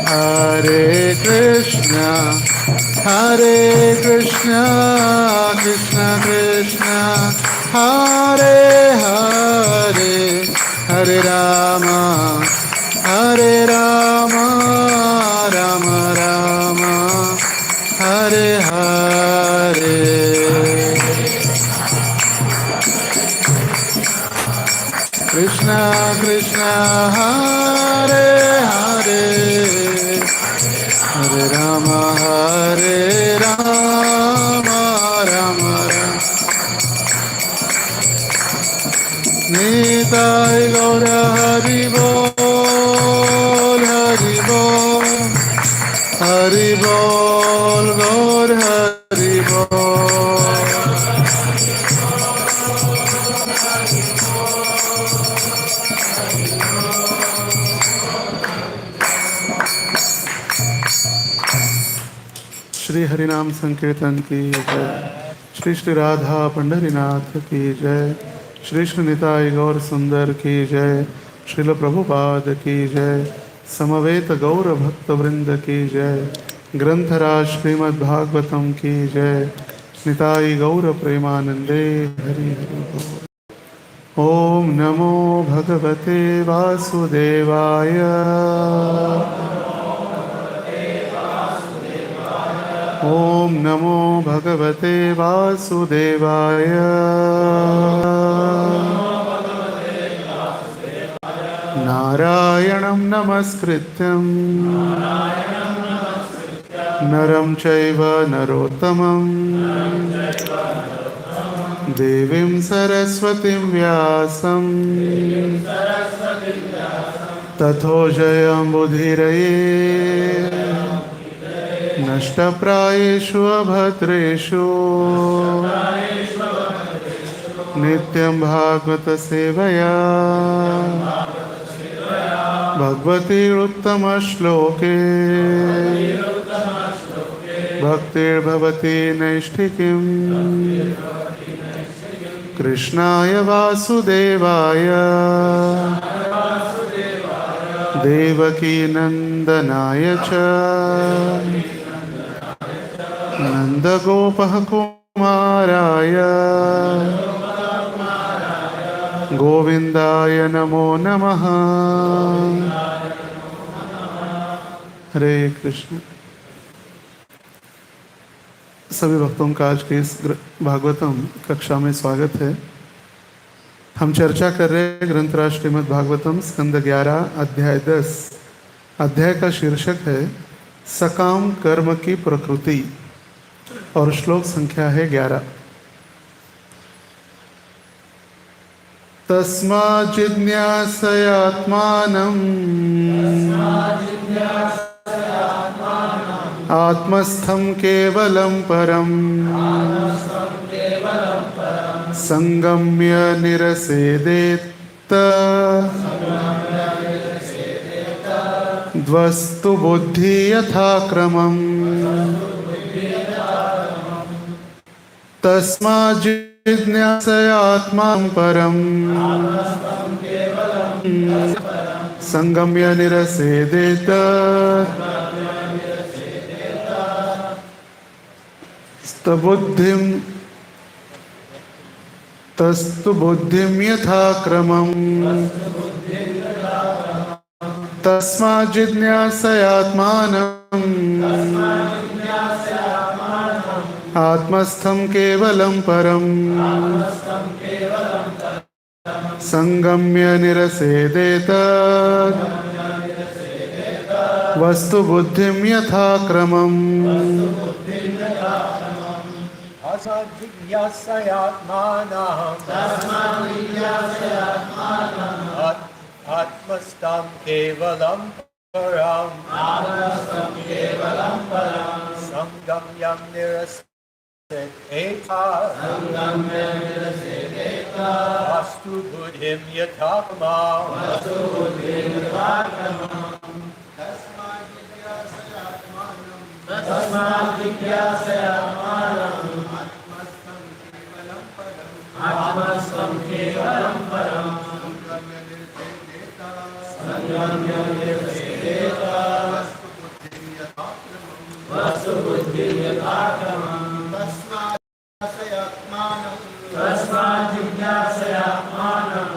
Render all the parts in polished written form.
Hare Krishna, Krishna Krishna, Hare Hare, Hare Rama, Rama Rama, Hare Hare. Krishna Krishna, Hare Hare, Hare Rama, Rama Rama. Nitai Gaura Hari Bol, Hari Bol, Hari Bol, Gaur Hari Bol. Shri हरिनाम संकीर्तन की जय। श्री श्री राधा पंडरीनाथ की जय। श्री श्री निताई गौर सुंदर की जय। श्रील प्रभुपाद की जय। समवेत गौर भक्त वृंद की जय। ग्रंथराज श्रीमद् भागवतम की जय। निताई गौर प्रेमानंदे हरि हरि बोल। ओम नमो भगवते वासुदेवाय। ओम नमो भगवते वासुदेवाय। नारायणं नमस्कृत्यं नरं चैव नरोत्तमं देवीं सरस्वतीं व्यासं ततो जयमुदीरये। नष्टप्रायेषु अभद्रेषु नित्यं भागवत सेवया भगवती उत्तमश्लोके भक्तिर्भवति नैष्ठिकीम्। कृष्णाय वासुदेवाय देवकी नंदनाय च नंदगोपः कुमाराय गोविंदाय नमो नमः। हरे कृष्ण। सभी भक्तों का आज के इस भागवतम कक्षा में स्वागत है। हम चर्चा कर रहे हैं ग्रंथराज श्रीमद् भागवतम स्कंद 11 अध्याय 10। अध्याय का शीर्षक है सकाम कर्म की प्रकृति और श्लोक संख्या है 11। तस्मा जिज्ञासयात्मानं आत्मस्थं केवलं परम संगम्य निरसेदेत द्वस्तु बुद्धि यथा क्रमम्। तस्मा जिज्ञासयात्मानं परम संगम्य निरसेदेत तस्तु बुद्धिं यथा क्रमम्। तस्मा जिज्ञासयात्मानं आत्मस्थं केवलं परम संगम्य निरसेदेत वस्तु बुद्धिं यथा क्रमम्। आत्मस्थं केवलं परं संगम्यं निरसेदेत वस्तु बुद्धिं यथा क्रमम्। तस्मात् जिज्ञासयात्मानं आत्मस्थं केवलं परं संगम्य निरसेदेत तस्मात् जिज्ञासयात्मानम्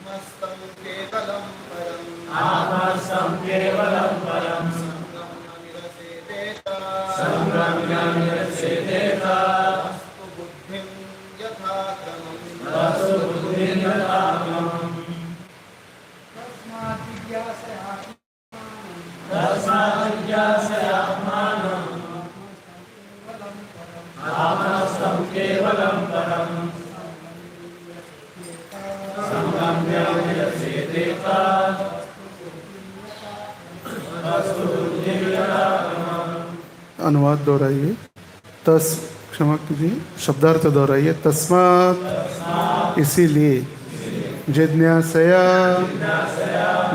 आत्मस्थं केवलं परम् आत्मस्थं केवलं परम् संगम्य निरसेतेत संगम्य बुद्धिं यथा क्रमम् वस्तु बुद्धिं यथाक्रमम् तस्मात् जिज्ञासयात्मानम् आत्मस्थं केवलं परम् संगम्य निरसेतेत वस्तु बुद्धिं यथाक्रमम्। अनुवाद दोहराइए। क्षमा कीजिए, शब्दार्थ दोहराइए। तस्मात्, इसीलिए, जिज्ञासया,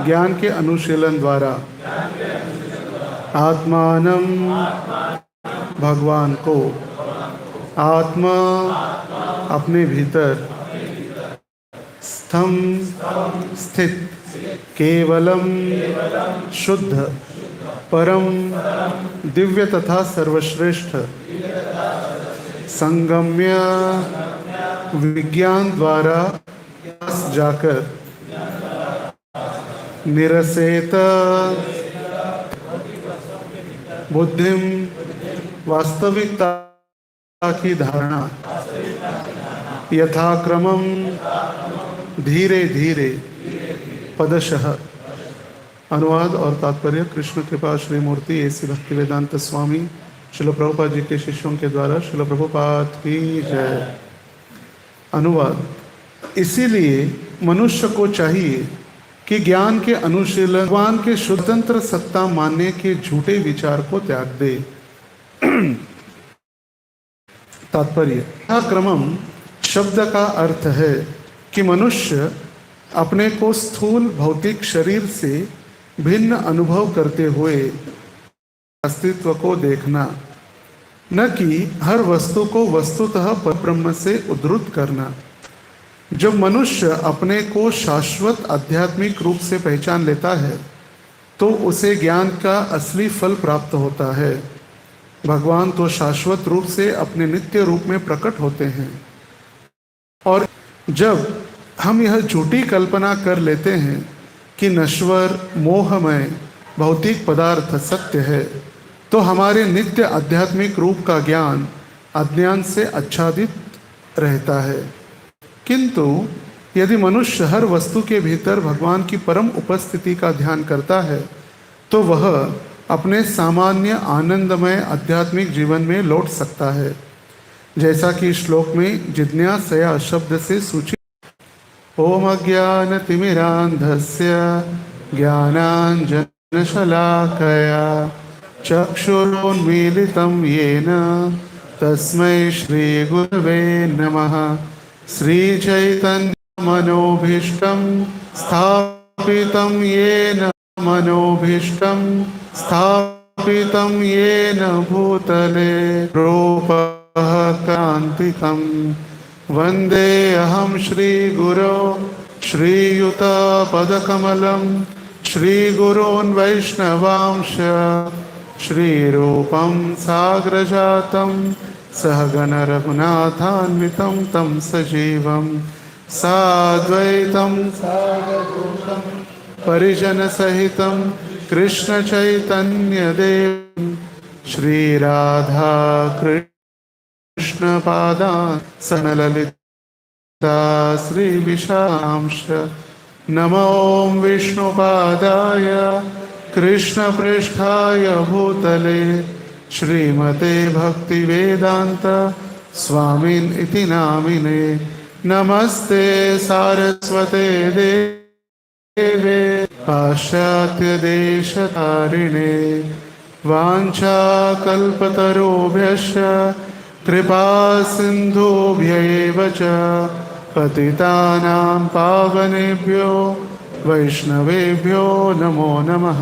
ज्ञान के अनुशीलन द्वारा, आत्मानम, भगवान को, आत्मा, अपने भीतर, स्थम, स्थित, केवलम, शुद्ध, परम, दिव्य तथा सर्वश्रेष्ठ, संगम्य, विज्ञान द्वारा जाकर, निरसेत, बुद्धिम, वास्तविकता की धारणा, यथाक्रमम, धीरे धीरे, पदशः। अनुवाद और तात्पर्य। कृष्ण कृपा श्री मूर्ति एसी भक्ति वेदांत स्वामी श्रील प्रभुपाद जी के शिष्यों के द्वारा श्रील प्रभुपाद की जय। अनुवाद। इसीलिए मनुष्य को चाहिए कि ज्ञान के अनुशीलन, भगवान के स्वतंत्र सत्ता मानने के झूठे विचार को त्याग दे। तात्पर्य। क्रमम शब्द का अर्थ है कि मनुष्य अपने को स्थूल भौतिक शरीर से भिन्न अनुभव करते हुए अस्तित्व को देखना, न कि हर वस्तु को वस्तुतः परब्रह्म से उद्धृत करना। जब मनुष्य अपने को शाश्वत आध्यात्मिक रूप से पहचान लेता है तो उसे ज्ञान का असली फल प्राप्त होता है। भगवान तो शाश्वत रूप से अपने नित्य रूप में प्रकट होते हैं, और जब हम यह झूठी कल्पना कर लेते हैं कि नश्वर मोहमय भौतिक पदार्थ सत्य है, तो हमारे नित्य आध्यात्मिक रूप का ज्ञान अज्ञान से आच्छादित रहता है। किंतु यदि मनुष्य हर वस्तु के भीतर भगवान की परम उपस्थिति का ध्यान करता है तो वह अपने सामान्य आनंदमय आध्यात्मिक जीवन में लौट सकता है, जैसा कि श्लोक में जिज्ञासया शब्द से सूचित। ओम अज्ञानतिमिरान्धस्य ज्ञानाञ्जनशलाकया चक्षुरुन्मीलितं येन तस्मै श्रीगुरवे नमः। श्रीचैतन्यमनोभीष्टं स्थापितं येन स्थापितं येन भूतले रूपः कान्तिकम्। वन्दे अहं श्रीगुरो श्रीयुतपदकमलं श्रीगुरोन् वैष्णवांश श्रीरूपं साग्रजातं सहगण रघुनाथान्वितं तं सजीवं साद्वैतं सावधूतं परिजनसहितं कृष्णचैतन्यदेवं श्रीराधा कृष्णपादान् सनललिता श्रीविशांश। नमो विष्णुपादाय कृष्णपृष्ठाय भूतले श्रीमते भक्तिवेदान्त स्वामिन् इति नामिने। नमस्ते सारस्वते देवे पाश्चात्यदेशतारिणे। वाञ्छाकल्पतरुभ्यश्च कृपा सिन्धुभ्यैव च पतितानां पावनेभ्यो वैष्णवेभ्यो नमो नमः।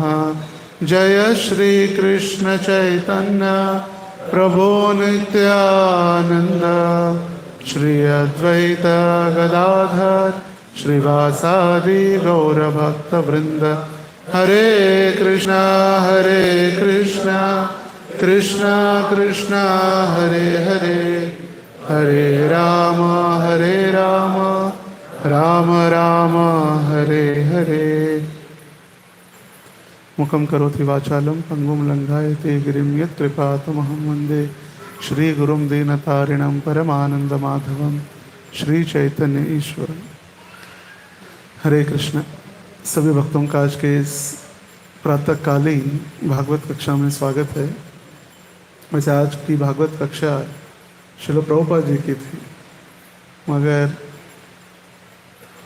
जय श्री कृष्ण चैतन्य प्रभो नित्यानंद श्री अद्वैत गदाधर श्रीवासादि गौरभक्तवृंद। हरे कृष्णा कृष्ण कृष्ण हरे हरे हरे राम राम राम हरे हरे। मुखं करोति वाचालं पंगुं लंघायते गिरिं यत्कृपातमहं वन्दे श्रीगुरुं दीनतारिणं परमानंदमाधवं श्री चैतन्य ईश्वर। हरे कृष्ण। सभी भक्तों का आज के इस प्रातःकालीन भागवत कक्षा में स्वागत है। वैसे आज की भागवत कक्षा श्रील प्रभुपाद जी की थी, मगर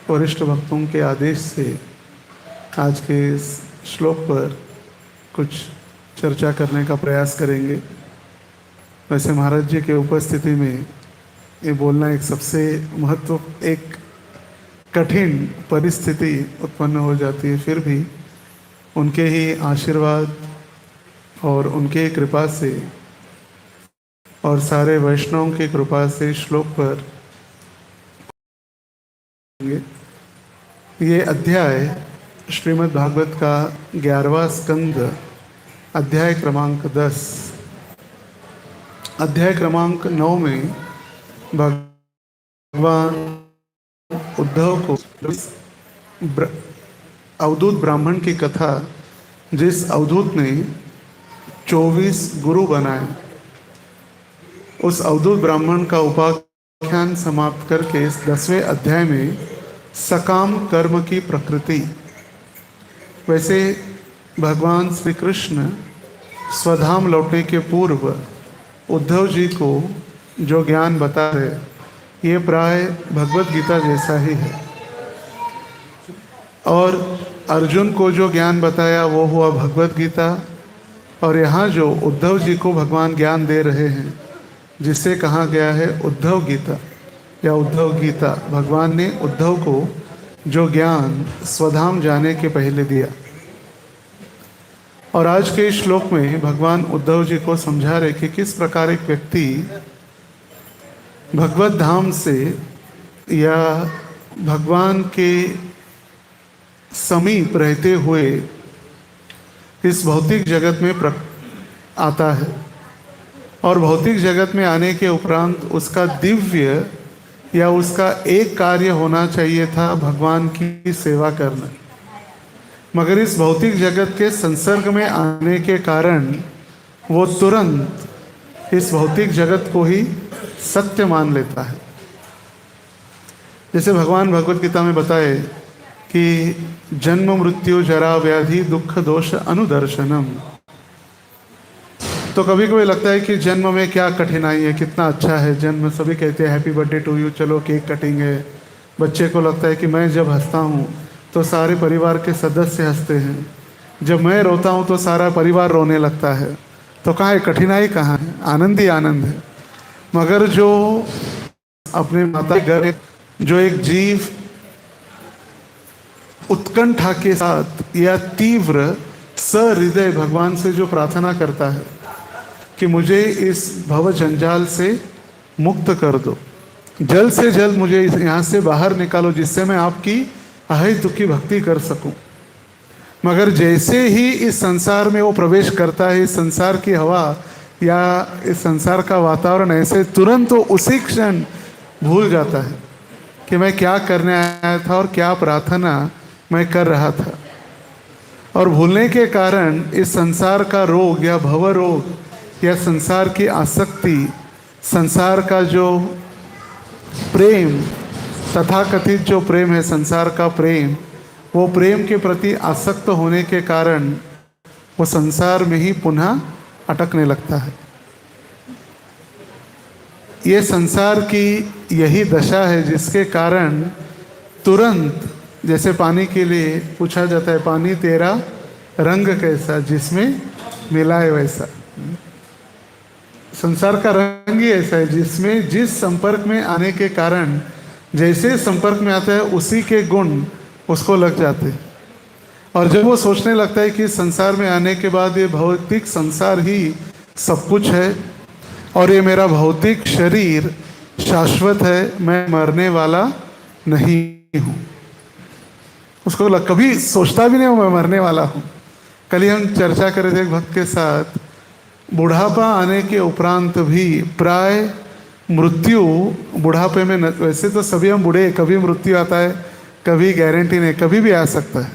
वरिष्ठ भक्तों के आदेश से आज के इस श्लोक पर कुछ चर्चा करने का प्रयास करेंगे। वैसे महाराज जी के उपस्थिति में ये बोलना एक सबसे एक कठिन परिस्थिति उत्पन्न हो जाती है, फिर भी उनके ही आशीर्वाद और उनके कृपा से और सारे वैष्णवों की कृपा से श्लोक पर ये अध्याय श्रीमद् भागवत का 11वां स्कंद अध्याय क्रमांक 10। अध्याय क्रमांक 9 में भगवान उद्धव को अवधूत ब्राह्मण की कथा, जिस अवधूत ने 24 गुरु बनाए, उस अवधूत ब्राह्मण का उपाख्यान समाप्त करके इस 10वें अध्याय में सकाम कर्म की प्रकृति। वैसे भगवान श्री कृष्ण स्वधाम लौटने के पूर्व उद्धव जी को जो ज्ञान बता रहे, ये प्राय भगवत गीता जैसा ही है। और अर्जुन को जो ज्ञान बताया वो हुआ भगवत गीता, और यहाँ जो उद्धव जी को भगवान ज्ञान दे रहे हैं, जिसे कहा गया है उद्धव गीता या उद्धव गीता, भगवान ने उद्धव को जो ज्ञान स्वधाम जाने के पहले दिया। और आज के श्लोक में भगवान उद्धव जी को समझा रहे कि किस प्रकार एक व्यक्ति भगवत धाम से या भगवान के समीप रहते हुए इस भौतिक जगत में आता है, और भौतिक जगत में आने के उपरांत उसका दिव्य या उसका एक कार्य होना चाहिए था भगवान की सेवा करना। मगर इस भौतिक जगत के संसर्ग में आने के कारण वो तुरंत इस भौतिक जगत को ही सत्य मान लेता है। जैसे भगवान भगवत गीता में बताए कि जन्म मृत्यु जरा व्याधि दुख दोष अनुदर्शनम। तो कभी कभी लगता है कि जन्म में क्या कठिनाई है, कितना अच्छा है जन्म, सभी कहते हैं हैप्पी बर्थडे टू यू, चलो केक कटेंगे। बच्चे को लगता है कि मैं जब हंसता हूँ तो सारे परिवार के सदस्य हंसते हैं, जब मैं रोता हूँ तो सारा परिवार रोने लगता है। तो कहाँ है कठिनाई, कहाँ है, आनंद ही आनंद है। मगर जो अपने माता घर जो एक जीव उत्कंठा के साथ या तीव्र सहृदय भगवान से जो प्रार्थना करता है कि मुझे इस भव जंजाल से मुक्त कर दो, जल्द से जल्द मुझे यहाँ से बाहर निकालो, जिससे मैं आपकी अहेतुकी की भक्ति कर सकूं। मगर जैसे ही इस संसार में वो प्रवेश करता है, इस संसार की हवा या इस संसार का वातावरण, ऐसे तुरंत वो उसी क्षण भूल जाता है कि मैं क्या करने आया था और क्या प्रार्थना मैं कर रहा था। और भूलने के कारण इस संसार का रोग या भव रोग या संसार की आसक्ति, संसार का जो प्रेम, तथाकथित जो प्रेम है संसार का प्रेम, वो प्रेम के प्रति आसक्त होने के कारण वो संसार में ही पुनः अटकने लगता है। ये संसार की यही दशा है, जिसके कारण तुरंत, जैसे पानी के लिए पूछा जाता है पानी तेरा रंग कैसा, जिसमें मिला है वैसा। संसार का रंग ही ऐसा है जिसमें जिस संपर्क में आने के कारण जैसे संपर्क में आता है उसी के गुण उसको लग जाते हैं। और जब वो सोचने लगता है कि संसार में आने के बाद ये भौतिक संसार ही सब कुछ है और ये मेरा भौतिक शरीर शाश्वत है, मैं मरने वाला नहीं हूँ, उसको कभी सोचता भी नहीं हूँ मैं मरने वाला हूँ। कल ही हम चर्चा कर रहे थे एक भक्त के साथ बुढ़ापा आने के उपरांत भी प्राय मृत्यु बुढ़ापे में वैसे तो सभी हम बूढ़े, कभी मृत्यु आता है, कभी गारंटी नहीं, कभी भी आ सकता है।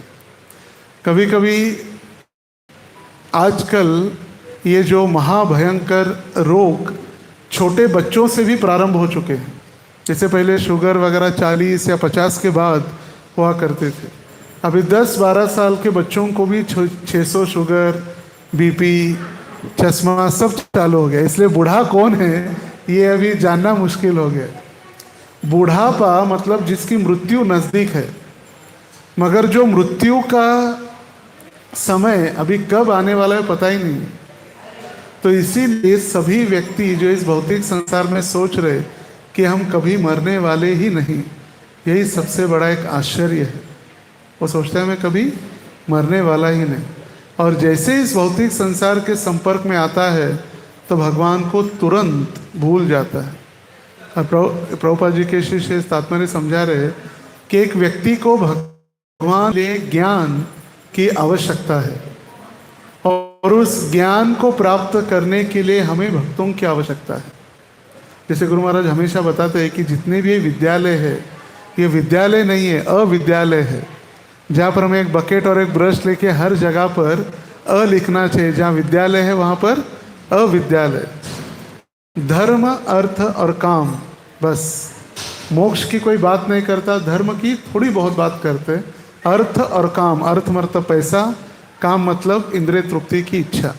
कभी कभी आजकल ये जो महाभयंकर रोग छोटे बच्चों से भी प्रारंभ हो चुके हैं। जैसे पहले शुगर वगैरह 40 या 50 के बाद हुआ करते थे, अभी 10-12 साल के बच्चों को भी 600 शुगर, बीपी, चश्मा सब चालू हो गया। इसलिए बूढ़ा कौन है ये अभी जानना मुश्किल हो गया। बूढ़ापा मतलब जिसकी मृत्यु नज़दीक है, मगर जो मृत्यु का समय अभी कब आने वाला है पता ही नहीं। तो इसीलिए सभी व्यक्ति जो इस भौतिक संसार में सोच रहे कि हम कभी मरने वाले ही नहीं, यही सबसे बड़ा एक आश्चर्य है। वो सोचता है मैं कभी मरने वाला ही नहीं, और जैसे इस भौतिक संसार के संपर्क में आता है तो भगवान को तुरंत भूल जाता है। और प्रभुपाद जी के शिष्य तात्पर्य समझा रहे कि एक व्यक्ति को भगवान के ज्ञान की आवश्यकता है, और उस ज्ञान को प्राप्त करने के लिए हमें भक्तों की आवश्यकता है। जैसे गुरु महाराज हमेशा बताते हैं कि जितने भी विद्यालय है, ये विद्यालय नहीं है, अविद्यालय है, जहाँ पर हमें एक बकेट और एक ब्रश लेके हर जगह पर अ लिखना चाहिए। जहाँ विद्यालय है वहाँ पर अविद्यालय। धर्म, अर्थ और काम, बस मोक्ष की कोई बात नहीं करता, धर्म की थोड़ी बहुत बात करते। अर्थ और काम, अर्थ मतलब पैसा, काम मतलब इंद्रिय तृप्ति की इच्छा,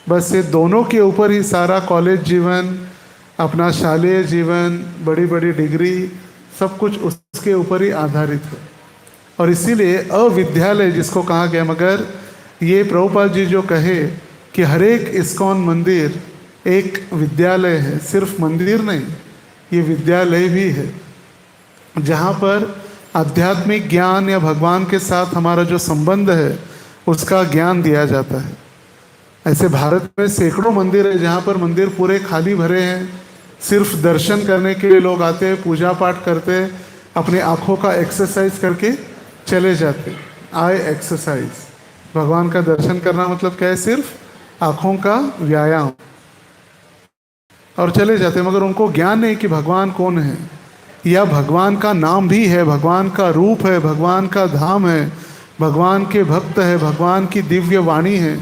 बस ये दोनों के ऊपर ही सारा कॉलेज जीवन, अपना शालेय जीवन, बड़ी बड़ी डिग्री, सब कुछ उसके ऊपर ही आधारित है। और इसीलिए अविद्यालय जिसको कहा गया, मगर ये प्रभुपाद जी जो कहे कि हर एक इस्कॉन मंदिर एक विद्यालय है, सिर्फ मंदिर नहीं, ये विद्यालय भी है, जहाँ पर आध्यात्मिक ज्ञान या भगवान के साथ हमारा जो संबंध है उसका ज्ञान दिया जाता है। ऐसे भारत में सैकड़ों मंदिर है जहाँ पर मंदिर पूरे खाली भरे हैं, सिर्फ दर्शन करने के लिए लोग आते हैं, पूजा पाठ करते हैं, अपने आँखों का एक्सरसाइज करके चले जाते। आई एक्सरसाइज, भगवान का दर्शन करना मतलब क्या है? सिर्फ आँखों का व्यायाम, और चले जाते। मगर उनको ज्ञान नहीं कि भगवान कौन है, या भगवान का नाम भी है, भगवान का रूप है, भगवान का धाम है, भगवान के भक्त है, भगवान की दिव्य वाणी है।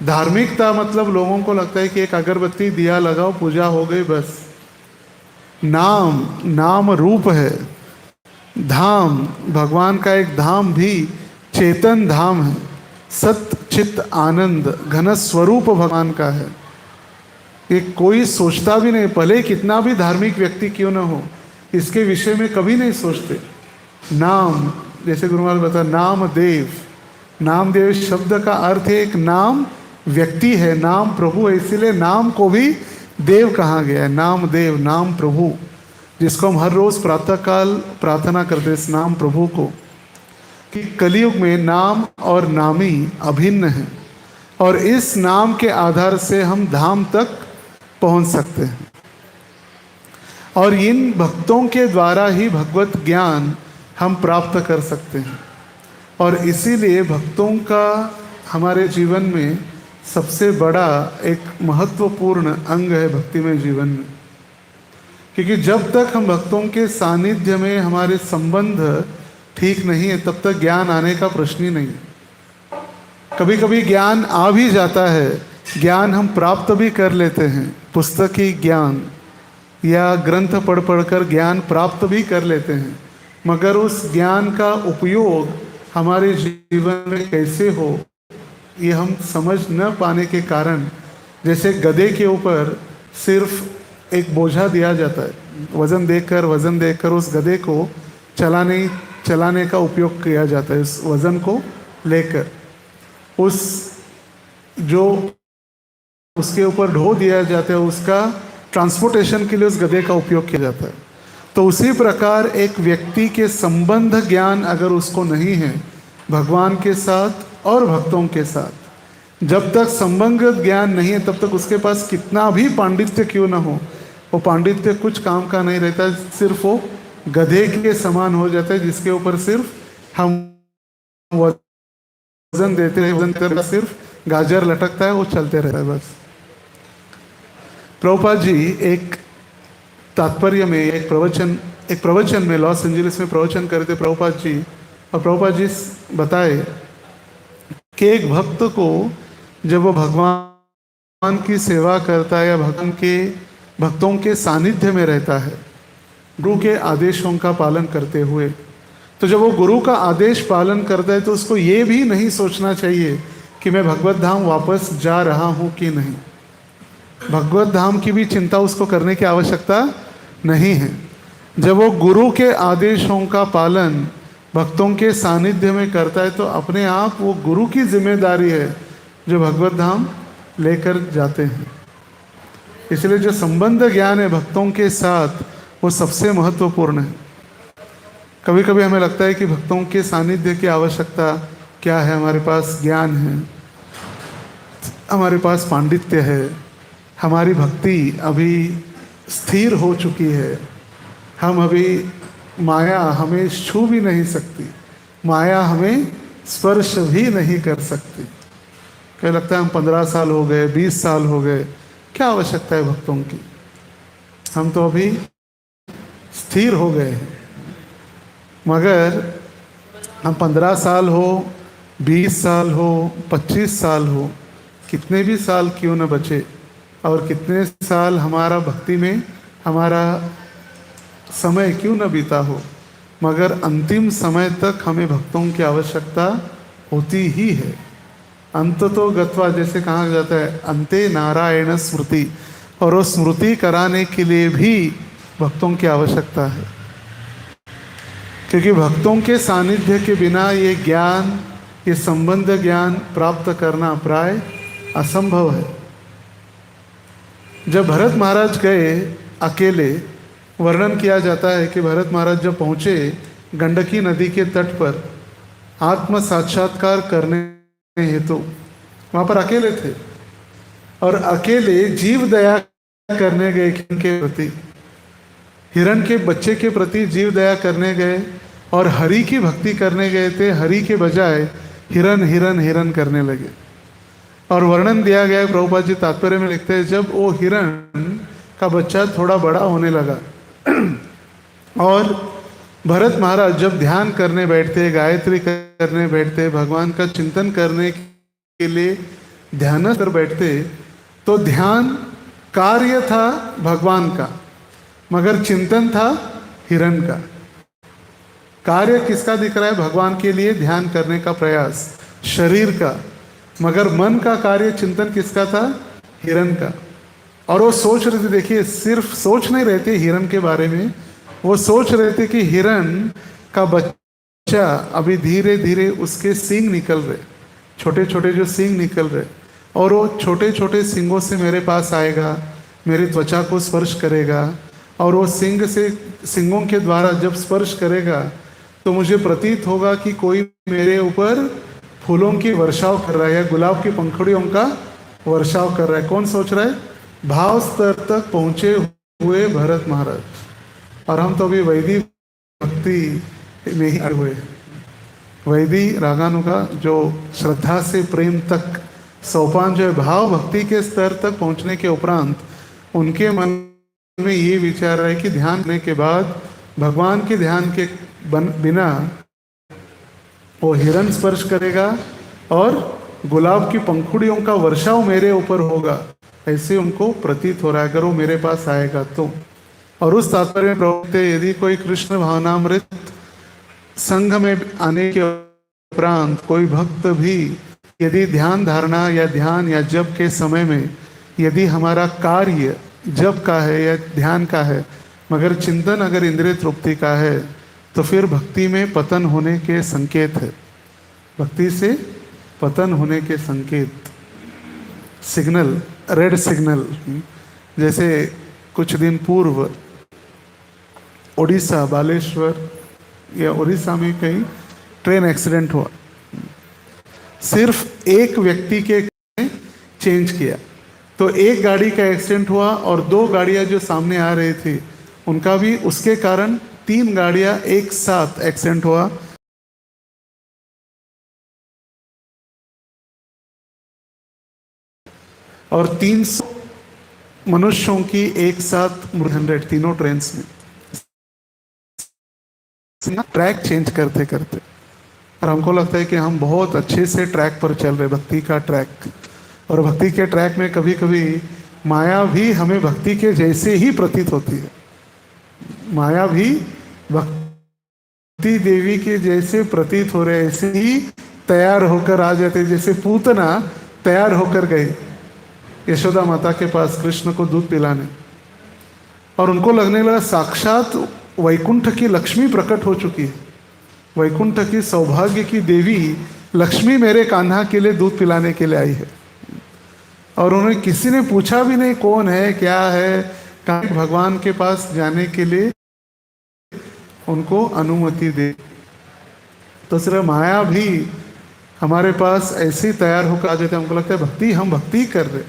धार्मिकता मतलब लोगों को लगता है कि एक अगरबत्ती दिया लगाओ, पूजा हो गई, बस। नाम, नाम रूप है। धाम, भगवान का एक धाम भी चेतन धाम है, सत्य चित्त आनंद घन स्वरूप भगवान का है। ये कोई सोचता भी नहीं, भले कितना भी धार्मिक व्यक्ति क्यों ना हो, इसके विषय में कभी नहीं सोचते। नाम, जैसे गुरु महाराज बता, नाम देव, नाम देव शब्द का अर्थ है एक नाम व्यक्ति है, नाम प्रभु है, इसीलिए नाम को भी देव कहा गया है। नाम देव, नाम प्रभु, जिसको हम हर रोज प्रातःकाल प्रार्थना करते हैं, इस नाम प्रभु को, कि कलयुग में नाम और नामी अभिन्न है, और इस नाम के आधार से हम धाम तक पहुंच सकते हैं। और इन भक्तों के द्वारा ही भगवत ज्ञान हम प्राप्त कर सकते हैं। और इसीलिए भक्तों का हमारे जीवन में सबसे बड़ा एक महत्वपूर्ण अंग है भक्तिमय जीवन में, क्योंकि जब तक हम भक्तों के सानिध्य में हमारे संबंध ठीक नहीं है, तब तक ज्ञान आने का प्रश्न ही नहीं। कभी कभी ज्ञान आ भी जाता है, ज्ञान हम प्राप्त भी कर लेते हैं, पुस्तकी ज्ञान या ग्रंथ पढ़ पढ़कर ज्ञान प्राप्त भी कर लेते हैं, मगर उस ज्ञान का उपयोग हमारे जीवन में कैसे हो ये हम समझ न पाने के कारण, जैसे गधे के ऊपर सिर्फ एक बोझा दिया जाता है, वजन देकर उस गधे को चलाने का उपयोग किया जाता है। उस वजन को लेकर उस जो उसके ऊपर ढो दिया जाता है, उसका ट्रांसपोर्टेशन के लिए उस गधे का उपयोग किया जाता है। तो उसी प्रकार एक व्यक्ति के संबंध ज्ञान अगर उसको नहीं है भगवान के साथ और भक्तों के साथ, जब तक संबंध ज्ञान नहीं है तब तक उसके पास कितना भी पांडित्य क्यों ना हो, वो पांडित्य कुछ काम का नहीं रहता, सिर्फ वो गधे के समान हो जाता है, जिसके ऊपर सिर्फ हम वजन देते हैं, वजन सिर्फ गाजर लटकता है, वो चलते रहता है बस। प्रभुपाद जी एक तात्पर्य में एक प्रवचन में लॉस एंजलिस में प्रवचन करे थे प्रभुपाद जी, और प्रभुपाद जी बताए कि एक भक्त को जब वो भगवान की सेवा करता है या भक्तों के सानिध्य में रहता है, गुरु के आदेशों का पालन करते हुए, तो जब वो गुरु का आदेश पालन करता है तो उसको ये भी नहीं सोचना चाहिए कि मैं भगवत धाम वापस जा रहा हूँ कि नहीं। भगवत धाम की भी चिंता उसको करने की आवश्यकता नहीं है। जब वो गुरु के आदेशों का पालन भक्तों के सानिध्य में करता है तो अपने आप वो गुरु की जिम्मेदारी है जो भगवत धाम लेकर जाते हैं। इसलिए जो संबंध ज्ञान है भक्तों के साथ वो सबसे महत्वपूर्ण है। कभी कभी हमें लगता है कि भक्तों के सानिध्य की आवश्यकता क्या है, हमारे पास ज्ञान है, हमारे पास पांडित्य है, हमारी भक्ति अभी स्थिर हो चुकी है, हम अभी माया हमें छू भी नहीं सकती, माया हमें स्पर्श भी नहीं कर सकती। क्या लगता है हम 15 साल हो गए, 20 साल हो गए, क्या आवश्यकता है भक्तों की, हम तो अभी स्थिर हो गए हैं। मगर हम 15 साल हो, 20 साल हो, 25 साल हो, कितने भी साल क्यों न बचे, और कितने साल हमारा भक्ति में हमारा समय क्यों न बीता हो, मगर अंतिम समय तक हमें भक्तों की आवश्यकता होती ही है। अंत तो गत्वा, जैसे कहा जाता है अंते नारायण स्मृति, और वो स्मृति कराने के लिए भी भक्तों की आवश्यकता है, क्योंकि भक्तों के सानिध्य के बिना ये ज्ञान, ये संबंध ज्ञान प्राप्त करना प्राय असंभव है। जब भरत महाराज गए अकेले, वर्णन किया जाता है कि भरत महाराज जब पहुँचे गंडकी नदी के तट पर आत्म साक्षात्कार करने हेतु, वहाँ पर अकेले थे और अकेले जीव दया करने गए के प्रति, हिरण के बच्चे के प्रति जीव दया करने गए और हरि की भक्ति करने गए थे। हरि के बजाय हिरण हिरण हिरण करने लगे। और वर्णन दिया गया है, प्रभुपाद जी तात्पर्य में लिखते हैं, जब वो हिरण का बच्चा थोड़ा बड़ा होने लगा और भरत महाराज जब ध्यान करने बैठते, गायत्री करने बैठते, भगवान का चिंतन करने के लिए ध्यान कर बैठते, तो ध्यान कार्य था भगवान का, मगर चिंतन था हिरण का। कार्य किसका दिख रहा है? भगवान के लिए ध्यान करने का प्रयास, शरीर का, मगर मन का कार्य चिंतन किसका था? हिरण का। और वो सोच रहे थे, देखिए सिर्फ सोच नहीं रहे थे हिरण के बारे में, वो सोच रहे थे कि हिरण का बच्चा अभी धीरे धीरे उसके सींग निकल रहे, छोटे छोटे जो सींग निकल रहे, और वो छोटे छोटे सींगों से मेरे पास आएगा, मेरी त्वचा को स्पर्श करेगा, और वो सींगों के द्वारा जब स्पर्श करेगा तो मुझे प्रतीत होगा कि कोई मेरे ऊपर फूलों की वर्षाव कर रहा है या गुलाब की पंखुड़ियों का वर्षाव कर रहा है। कौन सोच रहा है? भाव स्तर तक पहुंचे हुए भरत महाराज। और हम तो अभी वैदिक भक्ति में ही आए हुए, वैदी रागानुगा जो श्रद्धा से प्रेम तक सोपान जो है, भाव भक्ति के स्तर तक पहुंचने के उपरांत उनके मन में ये विचार है कि ध्यान करने के बाद भगवान के ध्यान के बिना वो हिरण स्पर्श करेगा और गुलाब की पंखुड़ियों का वर्षाव मेरे ऊपर होगा, ऐसे उनको प्रतीत हो रहा है अगर वो मेरे पास आएगा तो। और उस तात्पर्य में प्रवक्ते, यदि कोई कृष्ण भावनामृत संघ में आने के उपरांत कोई भक्त भी यदि ध्यान धारणा या ध्यान या जप के समय में यदि हमारा कार्य जप का है या ध्यान का है, मगर चिंतन अगर इंद्रिय तृप्ति का है, तो फिर भक्ति में पतन होने के संकेत है, भक्ति से पतन होने के संकेत, सिग्नल, रेड सिग्नल। जैसे कुछ दिन पूर्व उड़ीसा, बालेश्वर या उड़ीसा में कहीं ट्रेन एक्सीडेंट हुआ, सिर्फ एक व्यक्ति के चेंज किया, तो एक गाड़ी का एक्सीडेंट हुआ और 2 गाड़ियां जो सामने आ रही थी उनका भी उसके कारण 3 गाड़ियां एक साथ एक्सीडेंट हुआ। और 300 मनुष्यों की एक साथ 100 तीनों ट्रेन्स में ट्रैक चेंज करते करते, और हमको लगता है कि हम बहुत अच्छे से ट्रैक पर चल रहे, भक्ति का ट्रैक। और भक्ति के ट्रैक में कभी कभी माया भी हमें भक्ति के जैसे ही प्रतीत होती है। माया भी भक्ति देवी के जैसे प्रतीत हो रहे, ऐसे ही तैयार होकर आ जाते, जैसे पूतना तैयार होकर गए यशोदा माता के पास कृष्ण को दूध पिलाने, और उनको लगने लगा साक्षात वैकुंठ की लक्ष्मी प्रकट हो चुकी है, वैकुंठ की सौभाग्य की देवी लक्ष्मी मेरे कान्हा के लिए दूध पिलाने के लिए आई है। और उन्हें किसी ने पूछा भी नहीं कौन है क्या है, कहाँ भगवान के पास जाने के लिए उनको अनुमति दे। तो सिर्फ माया भी हमारे पास ऐसे ही तैयार होकर आ जाते, हमको लगता है भक्ति, हम भक्ति कर रहे,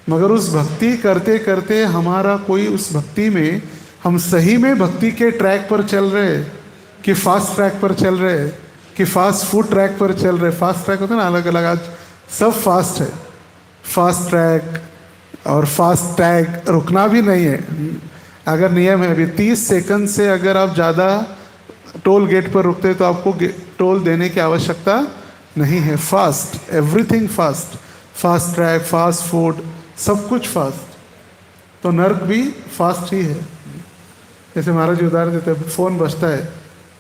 मगर उस भक्ति करते करते हमारा कोई उस भक्ति में हम सही में भक्ति के ट्रैक पर चल रहे कि फास्ट ट्रैक पर चल रहे कि फास्ट फूड ट्रैक पर चल रहे। फास्ट ट्रैक होता है ना, अलग अलग, आज सब फास्ट है, फास्ट ट्रैक और फास्ट टैग, रुकना भी नहीं है। अगर नियम है अभी 30 सेकंड से अगर आप ज़्यादा टोल गेट पर रुकते तो आपको टोल देने की आवश्यकता नहीं है। Fast, everything fast, fast track, fast food, सब कुछ फास्ट। तो नर्क भी फास्ट ही है। जैसे महाराज जी उदाहरण देते हैं, फ़ोन बजता है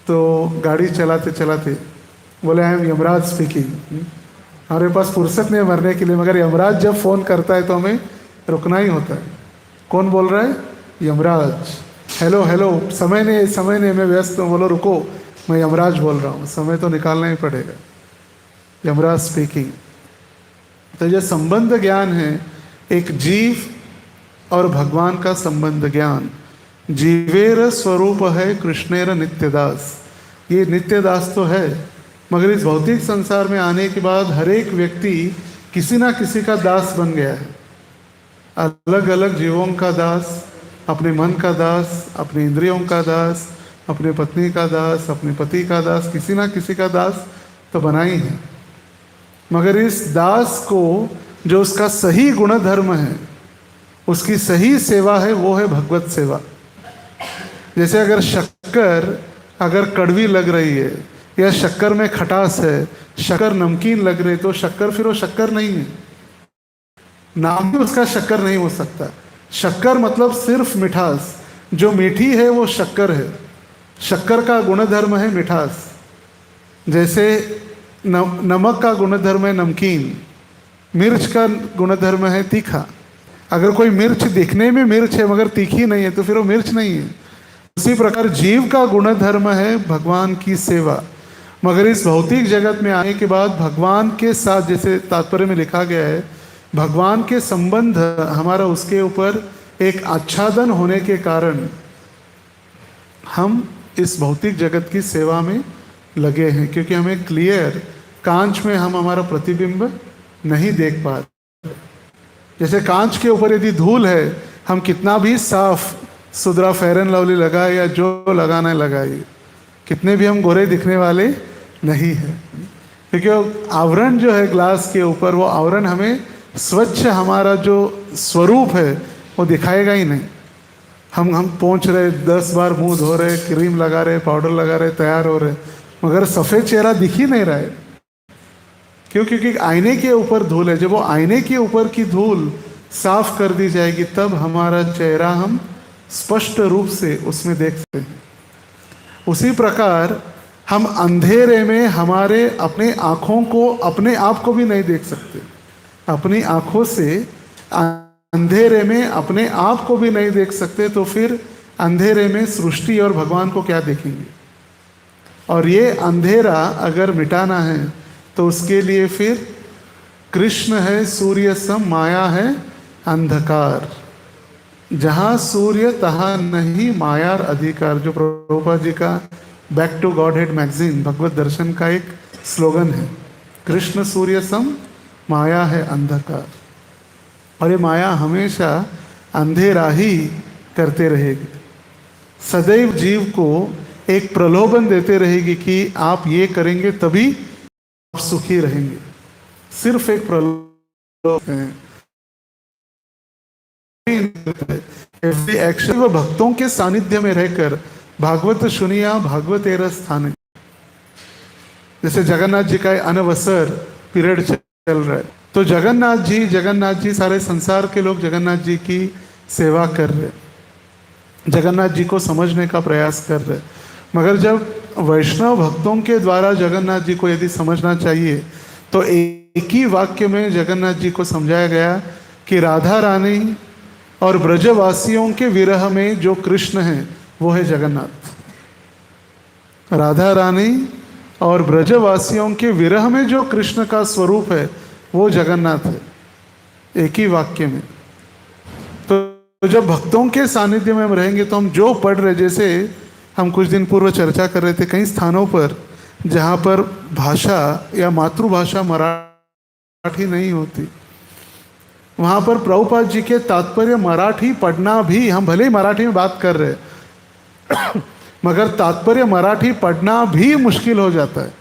तो गाड़ी चलाते चलाते बोले आई एम यमराज स्पीकिंग। हमारे पास फुर्सत नहीं है मरने के लिए, मगर यमराज जब फ़ोन करता है तो हमें रुकना ही होता है। कौन बोल रहा है? यमराज। हेलो हेलो, समय नहीं, मैं व्यस्त हूँ, बोलो रुको, मैं यमराज बोल रहा हूँ, समय तो निकालना ही पड़ेगा। यमराज स्पीकिंग। तो ये संबंध ज्ञान है, एक जीव और भगवान का संबंध ज्ञान। जीवेर स्वरूप है कृष्णेर नित्यदास। ये नित्यदास तो है, मगर इस भौतिक संसार में आने के बाद हर एक व्यक्ति किसी ना किसी का दास बन गया है। अलग अलग जीवों का दास, अपने मन का दास, अपने इंद्रियों का दास, अपने पत्नी का दास, अपने पति का दास, किसी ना किसी का दास तो बना ही है। मगर इस दास को जो उसका सही गुण धर्म है, उसकी सही सेवा है, वो है भगवत सेवा। जैसे अगर शक्कर अगर कड़वी लग रही है या शक्कर में खटास है, शक्कर नमकीन लग रही, तो शक्कर फिर वो शक्कर नहीं है, नाम भी उसका शक्कर नहीं हो सकता। शक्कर मतलब सिर्फ मिठास, जो मीठी है वो शक्कर है। शक्कर का गुणधर्म है मिठास। जैसे नमक का गुणधर्म है नमकीन, मिर्च का गुणधर्म है तीखा। अगर कोई मिर्च दिखने में मिर्च है मगर तीखी नहीं है तो फिर वो मिर्च नहीं है। उसी प्रकार जीव का गुणधर्म है भगवान की सेवा। मगर इस भौतिक जगत में आने के बाद भगवान के साथ, जैसे तात्पर्य में लिखा गया है, भगवान के संबंध हमारा उसके ऊपर एक आच्छादन होने के कारण हम इस भौतिक जगत की सेवा में लगे हैं, क्योंकि हमें क्लियर कांच में हम हमारा प्रतिबिंब नहीं देख पा रहे। जैसे कांच के ऊपर यदि धूल है, हम कितना भी साफ सुथरा फेयर एंड लवली लगाए या जो लगाना लगाइए, कितने भी हम गोरे दिखने वाले नहीं है, क्योंकि आवरण जो है ग्लास के ऊपर, वो आवरण हमें स्वच्छ हमारा जो स्वरूप है वो दिखाएगा ही नहीं। हम पहुँच रहे, 10 बार मुंह धो रहे, क्रीम लगा रहे, पाउडर लगा रहे, तैयार हो रहे, मगर सफ़ेद चेहरा दिख ही नहीं रहा है। क्यों? क्योंकि आईने के ऊपर धूल है। जब वो आईने के ऊपर की धूल साफ कर दी जाएगी, तब हमारा चेहरा हम स्पष्ट रूप से उसमें देख सकते हैं। उसी प्रकार हम अंधेरे में हमारे अपने आँखों को, अपने आप को भी नहीं देख सकते। अपनी आँखों से अंधेरे में अपने आप को भी नहीं देख सकते, तो फिर अंधेरे में सृष्टि और भगवान को क्या देखेंगे? और ये अंधेरा अगर मिटाना है तो उसके लिए फिर कृष्ण है सूर्य सम, माया है अंधकार। जहाँ सूर्य तहाँ नहीं मायार अधिकार, जो प्रभुपाद जी का back to godhead magazine Bhagavat Darshan का एक स्लोगन है। कृष्ण सूर्य सम, माया है अंधकार। और ये माया हमेशा अंधेरा ही करते रहेगी, सदैव जीव को एक प्रलोभन देते रहेगी कि आप ये करेंगे तभी आप सुखी रहेंगे। सिर्फ एक प्रलोभन है। एवरी एक्शन व भक्तों के सानिध्य में रहकर भागवत सुनिया भागवतेर स्थान। जैसे जगन्नाथ जी का अनवसर पीरियड चल रहा है, तो जगन्नाथ जी सारे संसार के लोग जगन्नाथ जी की सेवा कर रहे, जगन्नाथ जी को समझने का प्रयास कर रहे। मगर जब वैष्णव भक्तों के द्वारा जगन्नाथ जी को यदि समझना चाहिए तो एक ही वाक्य में जगन्नाथ जी को समझाया गया कि राधा रानी और ब्रजवासियों के विरह में जो कृष्ण है वो है जगन्नाथ। राधा रानी और ब्रजवासियों के विरह में जो कृष्ण का स्वरूप है वो जगन्नाथ है, एक ही वाक्य में। तो जब भक्तों के सानिध्य में हम रहेंगे तो हम जो पढ़ रहे, जैसे हम कुछ दिन पूर्व चर्चा कर रहे थे, कई स्थानों पर जहाँ पर भाषा या मातृभाषा मराठी नहीं होती, वहाँ पर प्रभुपाद जी के तात्पर्य मराठी पढ़ना भी, हम भले ही मराठी में बात कर रहे मगर तात्पर्य मराठी पढ़ना भी मुश्किल हो जाता है,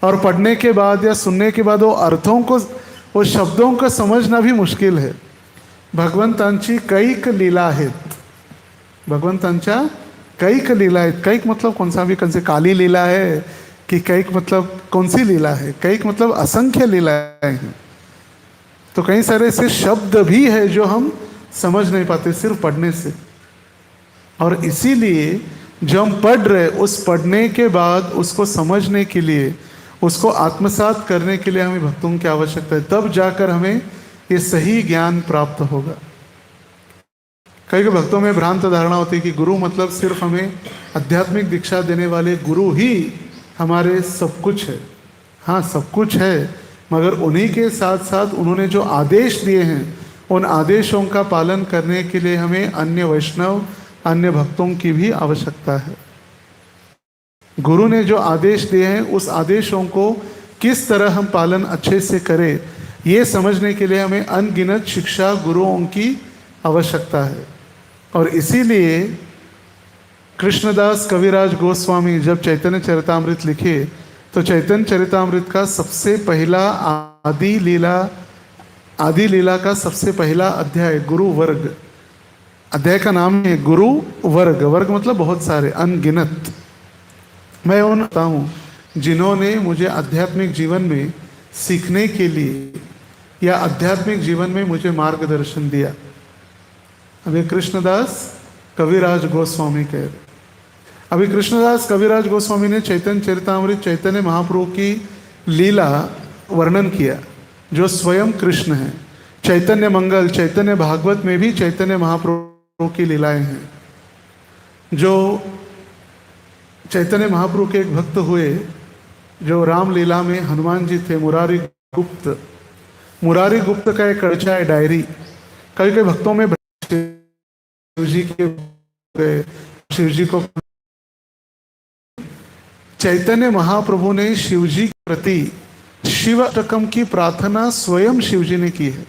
और पढ़ने के बाद या सुनने के बाद वो अर्थों को, वो शब्दों को समझना भी मुश्किल है। भगवंतांची कैक लीला आहेत, भगवंतांच्या कैक लीला आहेत। कैक मतलब कौन सा, भी कौन से काली लीला है कि कैक मतलब कौन सी लीला है? कैक मतलब असंख्य लीलाएं हैं। तो कई सारे ऐसे शब्द भी है जो हम समझ नहीं पाते सिर्फ पढ़ने से, और इसीलिए जो हम पढ़ रहे उस पढ़ने के बाद उसको समझने के लिए, उसको आत्मसात करने के लिए हमें भक्तों की आवश्यकता है, तब जाकर हमें ये सही ज्ञान प्राप्त होगा। कई भक्तों में भ्रांत धारणा होती है कि गुरु मतलब सिर्फ हमें आध्यात्मिक दीक्षा देने वाले गुरु ही हमारे सब कुछ है। हाँ, सब कुछ है, मगर उन्हीं के साथ साथ उन्होंने जो आदेश दिए हैं उन आदेशों का पालन करने के लिए हमें अन्य वैष्णव, अन्य भक्तों की भी आवश्यकता है। गुरु ने जो आदेश दिए हैं उस आदेशों को किस तरह हम पालन अच्छे से करें, ये समझने के लिए हमें अनगिनत शिक्षा गुरुओं की आवश्यकता है। और इसीलिए कृष्णदास कविराज गोस्वामी जब चैतन्य चरितामृत लिखे तो चैतन्य चरितामृत का सबसे पहला आदि लीला का सबसे पहला अध्याय गुरु वर्ग, अध्याय का नाम है गुरु वर्ग। वर्ग मतलब बहुत सारे, अनगिनत। मैं उन बताता हूँ जिन्होंने मुझे आध्यात्मिक जीवन में सीखने के लिए या आध्यात्मिक जीवन में मुझे मार्गदर्शन दिया। अभी कृष्णदास कविराज गोस्वामी कह रहे, अभी कृष्णदास कविराज गोस्वामी ने चैतन्य चरितामृत चैतन्य महाप्रभु की लीला वर्णन किया जो स्वयं कृष्ण है। चैतन्य मंगल, चैतन्य भागवत में भी चैतन्य महाप्रभु की लीलाएं हैं। जो चैतन्य महाप्रभु के एक भक्त हुए जो रामलीला में हनुमान जी थे, मुरारी गुप्त। मुरारी गुप्त का एक कड़चा है डायरी। कई कई भक्तों में शिव जी को चैतन्य महाप्रभु ने शिव जी के प्रति शिव अष्टकम की प्रार्थना स्वयं शिव जी ने की है।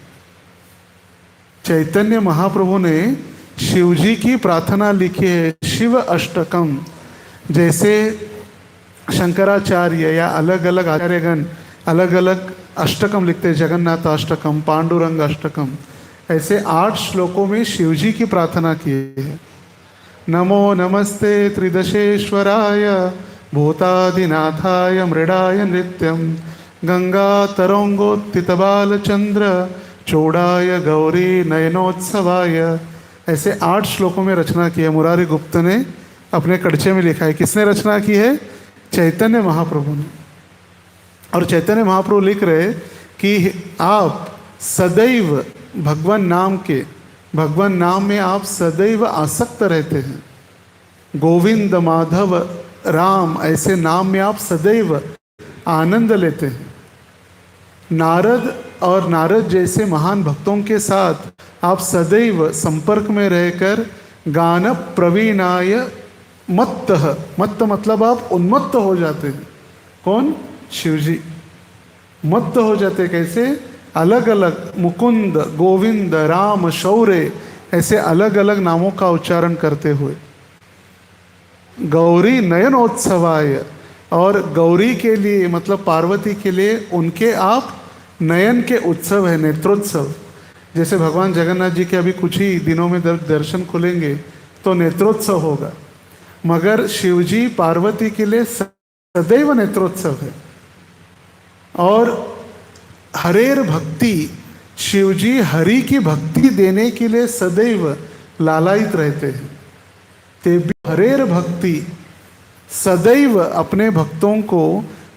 चैतन्य महाप्रभु ने शिव जी की प्रार्थना लिखी है शिव अष्टकम। जैसे शंकराचार्य या अलग अलग आचार्यगण अलग अलग अष्टकम लिखते हैं, जगन्नाथ अष्टकम, पांडुरंग अष्टकम, ऐसे 8 श्लोकों में शिव जी की प्रार्थना की है। नमो नमस्ते त्रिदशेश्वराय भूतादिनाथाय मृडाय नृत्यम गंगा तरंगोत्थितबाल चंद्र चौड़ाय गौरी नयनोत्सवाय। ऐसे 8 श्लोकों में रचना की है। मुरारी गुप्त ने अपने कड़चे में लिखा है। किसने रचना की है? चैतन्य महाप्रभु ने। और चैतन्य महाप्रभु लिख रहे कि आप सदैव भगवान नाम में आप सदैव आसक्त रहते हैं। गोविंद, माधव, राम ऐसे नाम में आप सदैव आनंद लेते हैं। नारद जैसे महान भक्तों के साथ आप सदैव संपर्क में रहकर गान प्रवीणाय मत्त मतलब आप उन्मत्त हो जाते हैं। कौन? शिव जी मत्त हो जाते। कैसे? अलग अलग मुकुंद, गोविंद, राम, शौर्य ऐसे अलग अलग नामों का उच्चारण करते हुए। गौरी नयनोत्सवाय, और गौरी के लिए मतलब पार्वती के लिए उनके आप नयन के उत्सव है, नेत्रोत्सव। जैसे भगवान जगन्नाथ जी के अभी कुछ ही दिनों में दर्शन खुलेंगे तो नेत्रोत्सव होगा, मगर शिवजी पार्वती के लिए सदैव नेत्रोत्सव है। और हरेर भक्ति, शिवजी हरि की भक्ति देने के लिए सदैव लालायित रहते हैं। ते भी हरेर भक्ति, सदैव अपने भक्तों को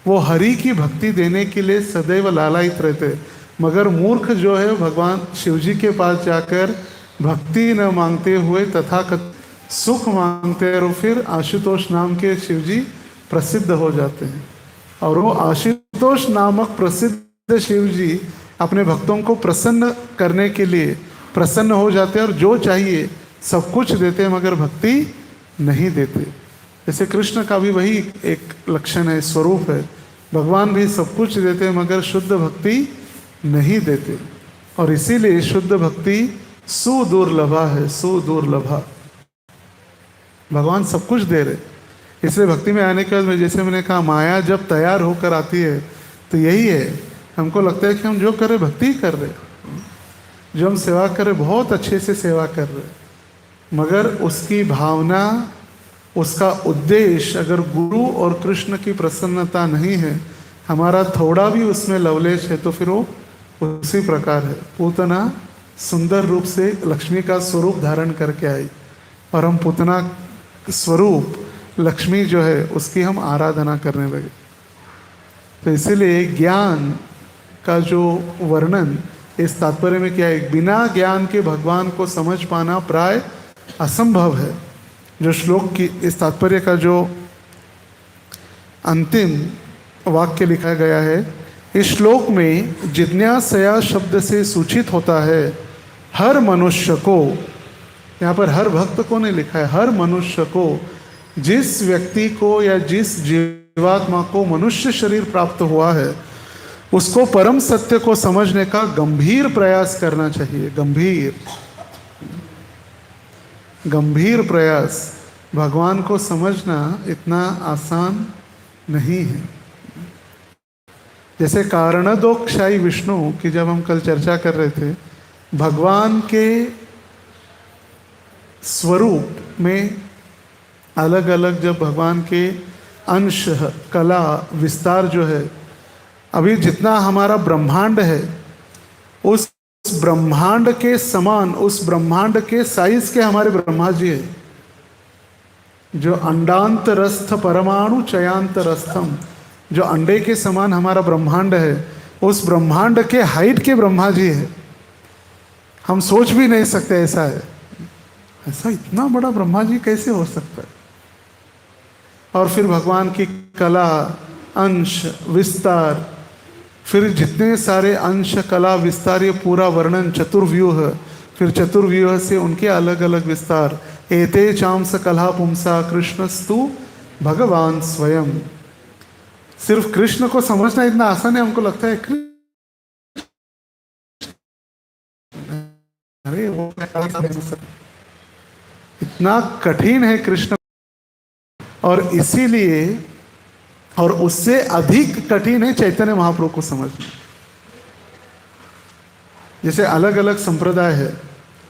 वो हरि की भक्ति देने के लिए सदैव लालायित रहते हैं। मगर मूर्ख जो है भगवान शिवजी के पास जाकर भक्ति न मांगते हुए तथाकथित सुख मांगते हैं, और फिर आशुतोष नाम के शिवजी प्रसिद्ध हो जाते हैं। और वो आशुतोष नामक प्रसिद्ध शिवजी अपने भक्तों को प्रसन्न करने के लिए प्रसन्न हो जाते हैं और जो चाहिए सब कुछ देते हैं, मगर भक्ति नहीं देते। जैसे कृष्ण का भी वही एक लक्षण है, स्वरूप है। भगवान भी सब कुछ देते हैं मगर शुद्ध भक्ति नहीं देते। और इसीलिए शुद्ध भक्ति सुदुर्लभा है, सुदुर्लभा। भगवान सब कुछ दे रहे, इसलिए भक्ति में आने के बाद जैसे मैंने कहा, माया जब तैयार होकर आती है तो यही है, हमको लगता है कि हम जो कर रहे भक्ति कर रहे, जो हम सेवा कर रहे बहुत अच्छे से सेवा कर रहे, मगर उसकी भावना, उसका उद्देश्य अगर गुरु और कृष्ण की प्रसन्नता नहीं है, हमारा थोड़ा भी उसमें लवलेश है, तो फिर वो उसी प्रकार है। पूतना सुंदर रूप से लक्ष्मी का स्वरूप धारण करके आई और हम पूतना स्वरूप लक्ष्मी जो है उसकी हम आराधना करने लगे। तो इसीलिए ज्ञान का जो वर्णन इस तात्पर्य में क्या है, बिना ज्ञान के भगवान को समझ पाना प्राय असंभव है। जो श्लोक की इस तात्पर्य का जो अंतिम वाक्य लिखा गया है, इस श्लोक में जिज्ञासया शब्द से सूचित होता है हर मनुष्य को, यहाँ पर हर भक्त को नहीं लिखा है, हर मनुष्य को, जिस व्यक्ति को या जिस जीवात्मा को मनुष्य शरीर प्राप्त हुआ है उसको परम सत्य को समझने का गंभीर प्रयास करना चाहिए। गंभीर प्रयास। भगवान को समझना इतना आसान नहीं है। जैसे कारणोदोक्षायी विष्णु की जब हम कल चर्चा कर रहे थे, भगवान के स्वरूप में अलग अलग जब भगवान के अंश, कला, विस्तार जो है, अभी जितना हमारा ब्रह्मांड है उस ब्रह्मांड के समान, उस ब्रह्मांड के साइज के हमारे ब्रह्मा जी है, जो अंडांत रस्थ परमाणु चयांत रस्थम, जो अंडे के समान हमारा ब्रह्मांड है, उस ब्रह्मांड के हाइट के ब्रह्मा जी है। हम सोच भी नहीं सकते ऐसा है, ऐसा इतना बड़ा ब्रह्मा जी कैसे हो सकता है। और फिर भगवान की कला, अंश, विस्तार, फिर जितने सारे अंश, कला, विस्तार, ये पूरा वर्णन चतुर्व्यूह, फिर चतुर्व्यूह से उनके अलग अलग विस्तार। एते चांस कला पुंसा कृष्णस्तु भगवान स्वयं। सिर्फ कृष्ण को समझना इतना आसान है, हमको लगता है अरे वो इतना कठिन है कृष्ण, और इसीलिए और उससे अधिक कठिन है चैतन्य महाप्रभु को समझना। जैसे अलग अलग संप्रदाय है,